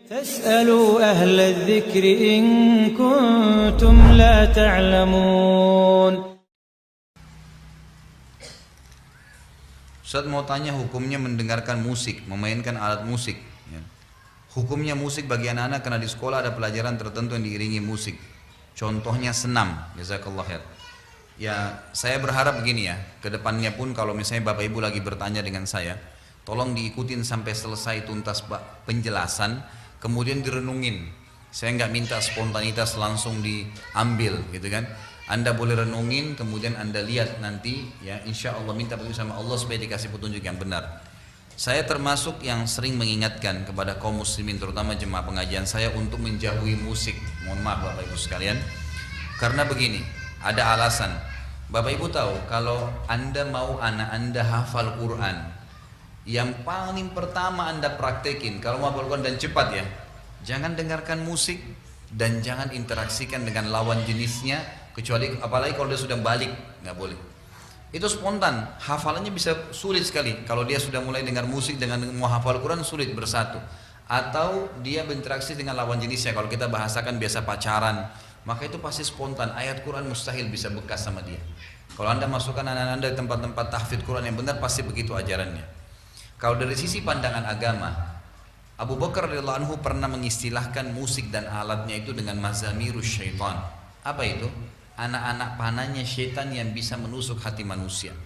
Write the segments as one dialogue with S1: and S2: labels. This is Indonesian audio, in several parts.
S1: فاسألوا أهل الذكر إن كنتم لا تعلمون.
S2: Ustaz mau tanya hukumnya mendengarkan musik, memainkan alat musik. Ya. Hukumnya musik bagi anak-anak karena di sekolah ada pelajaran tertentu yang diiringi musik. Contohnya senam. Jazakallah khair. Ya, saya berharap begini ya, kedepannya pun kalau misalnya Bapak Ibu lagi bertanya dengan saya, tolong diikutin sampai selesai tuntas penjelasan, kemudian direnungin. Saya nggak minta spontanitas langsung diambil, gitu kan? Anda boleh renungin, kemudian Anda lihat nanti, ya insya Allah minta petunjuk sama Allah supaya dikasih petunjuk yang benar. Saya termasuk yang sering mengingatkan kepada kaum muslimin, terutama jemaah pengajian saya untuk menjauhi musik. Mohon maaf Bapak Ibu sekalian, karena begini, ada alasan. Bapak Ibu tahu kalau Anda mau anak Anda hafal Quran, yang paling pertama Anda praktekin kalau mau hafal Quran dan cepat ya, jangan dengarkan musik dan jangan interaksikan dengan lawan jenisnya, kecuali apalagi kalau dia sudah balik, nggak boleh. Itu spontan, hafalannya bisa sulit sekali. Kalau dia sudah mulai dengar musik dengan mau hafal Quran sulit bersatu. Atau dia berinteraksi dengan lawan jenisnya, kalau kita bahasakan biasa pacaran, maka itu pasti spontan. Ayat Quran mustahil bisa bekas sama dia. Kalau Anda masukkan anak-anak Anda di tempat-tempat tahfidz Quran yang benar, pasti begitu ajarannya. Kalau dari sisi pandangan agama, Abu Bakar radhiyallahu anhu pernah mengistilahkan musik dan alatnya itu dengan mazamirus syaitan. Apa itu? Anak-anak panahnya syaitan yang bisa menusuk hati manusia.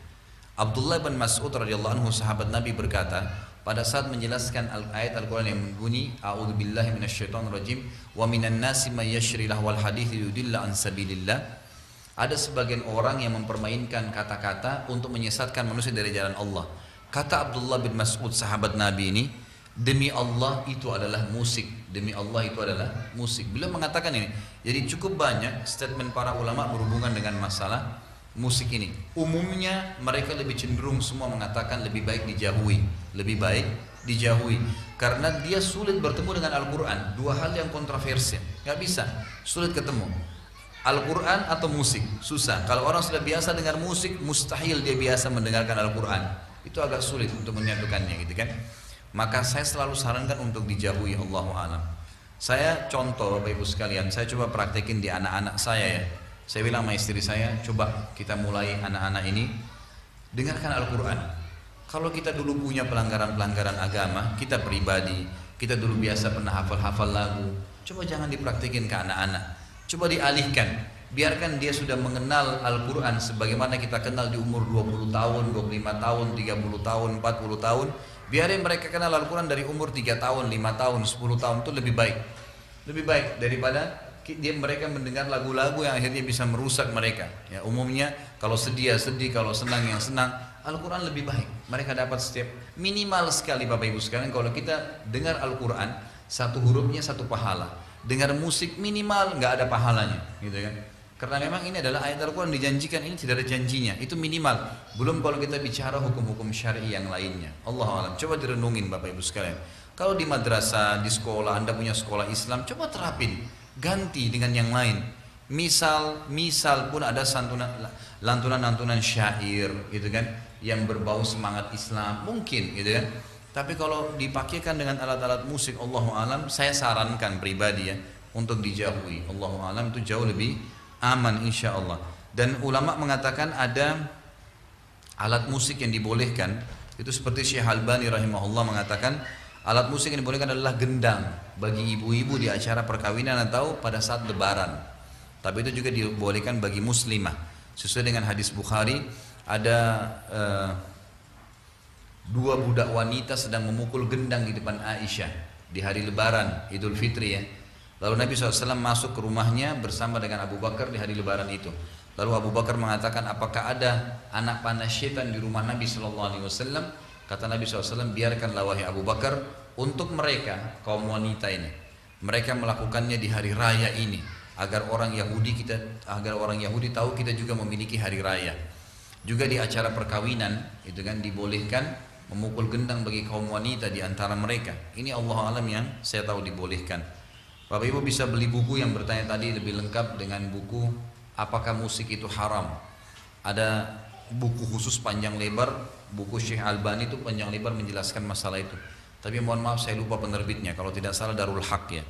S2: Abdullah bin Mas'ud radhiyallahu anhu sahabat Nabi berkata, pada saat menjelaskan ayat Al-Quran yang berbunyi a'udzubillahi minasyaitonirrajim wa minan nasi may yashri lahwal hadits yudilla an sabilillah, ada sebagian orang yang mempermainkan kata-kata untuk menyesatkan manusia dari jalan Allah. Kata Abdullah bin Mas'ud sahabat Nabi ini, demi Allah itu adalah musik, demi Allah itu adalah musik. Beliau mengatakan ini. Jadi cukup banyak statement para ulama berhubungan dengan masalah musik ini. Umumnya mereka lebih cenderung semua mengatakan lebih baik dijauhi, lebih baik dijauhi, karena dia sulit bertemu dengan Al-Quran. Dua hal yang kontroversial, nggak bisa, sulit ketemu. Al-Quran atau musik, susah. Kalau orang sudah biasa dengar musik, mustahil dia biasa mendengarkan Al-Quran. Itu agak sulit untuk menyatukannya, gitu kan? Maka saya selalu sarankan untuk dijauhi, Allahu a'lam. Saya contoh Bapak Ibu sekalian, saya coba praktekin di anak-anak saya ya. Saya bilang sama istri saya, coba kita mulai anak-anak ini dengarkan Al-Quran. Kalau kita dulu punya pelanggaran-pelanggaran agama, kita pribadi, kita dulu biasa pernah hafal-hafal lagu, coba jangan dipraktekin ke anak-anak. Coba dialihkan, biarkan dia sudah mengenal Al-Quran sebagaimana kita kenal di umur 20 tahun, 25 tahun, 30 tahun, 40 tahun. Biarin mereka kenal Al-Quran dari umur 3 tahun, 5 tahun, 10 tahun, itu lebih baik. Lebih baik daripada mereka mendengar lagu-lagu yang akhirnya bisa merusak mereka. Ya, umumnya kalau sedih ya sedih, kalau senang yang senang. Al-Quran lebih baik. Mereka dapat setiap minimal sekali Bapak Ibu sekalian, kalau kita dengar Al-Quran, satu hurufnya satu pahala. Dengar musik minimal nggak ada pahalanya, gitu kan? Karena memang ini adalah ayat Al-Quran dijanjikan, ini tidak ada janjinya, itu minimal. Belum kalau kita bicara hukum-hukum syar'i yang lainnya. Allahu a'lam. Coba direnungin Bapak Ibu sekalian. Kalau di madrasah, di sekolah, Anda punya sekolah Islam, coba terapin, ganti dengan yang lain. Misal pun ada lantunan-lantunan syair, gitu kan, yang berbau semangat Islam, mungkin, gitu kan. Tapi kalau dipakaikan dengan alat-alat musik, Allahu a'lam, saya sarankan pribadi ya, untuk dijauhi. Allahu a'lam, itu jauh lebih aman insya Allah. Dan ulama mengatakan ada alat musik yang dibolehkan, itu seperti Syekh Albani rahimahullah mengatakan alat musik yang dibolehkan adalah gendang bagi ibu-ibu di acara perkawinan atau pada saat lebaran. Tapi itu juga dibolehkan bagi muslimah. Sesuai dengan hadis Bukhari, ada dua budak wanita sedang memukul gendang di depan Aisyah di hari lebaran Idul Fitri ya. Lalu Nabi SAW masuk ke rumahnya bersama dengan Abu Bakar di hari lebaran itu. Lalu Abu Bakar mengatakan, apakah ada anak panah syaitan di rumah Nabi SAW? Kata Nabi SAW, biarkanlah wahai Abu Bakar, untuk mereka, kaum wanita ini, mereka melakukannya di hari raya ini, agar orang Yahudi tahu kita juga memiliki hari raya. Juga di acara perkawinan, itu kan dibolehkan memukul gendang bagi kaum wanita di antara mereka. Ini Allah alam yang saya tahu dibolehkan. Bapak Ibu bisa beli buku yang bertanya tadi lebih lengkap dengan buku apakah musik itu haram. Ada buku khusus panjang lebar, buku Syekh Albani itu panjang lebar menjelaskan masalah itu. Tapi mohon maaf saya lupa penerbitnya, kalau tidak salah Darul Haq ya.